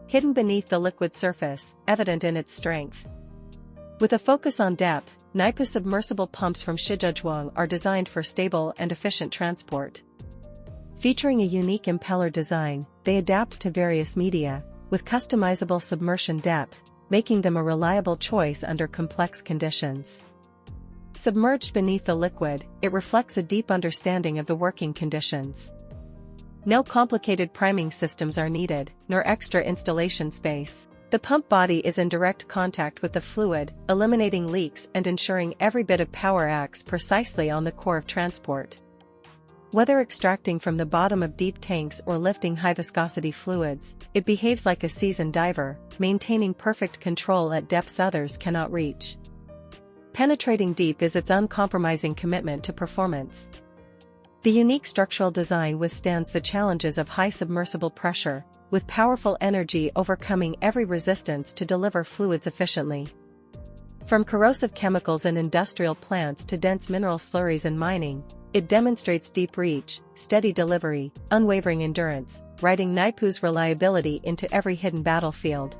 hidden beneath the liquid surface, evident in its strength. With a focus on depth, NAIPU submersible pumps from Shijiazhuang are designed for stable and efficient transport. Featuring a unique impeller design, they adapt to various media, with customizable submersion depth, making them a reliable choice under complex conditions. Submerged beneath the liquid, it reflects a deep understanding of the working conditions. No complicated priming systems are needed, nor extra installation space. The pump body is in direct contact with the fluid, eliminating leaks and ensuring every bit of power acts precisely on the core of transport. Whether extracting from the bottom of deep tanks or lifting high-viscosity fluids, it behaves like a seasoned diver, maintaining perfect control at depths others cannot reach. Penetrating deep is its uncompromising commitment to performance. The unique structural design withstands the challenges of high submersible pressure, with powerful energy overcoming every resistance to deliver fluids efficiently. From corrosive chemicals in industrial plants to dense mineral slurries in mining, it demonstrates deep reach, steady delivery, unwavering endurance, riding NAIPU's reliability into every hidden battlefield.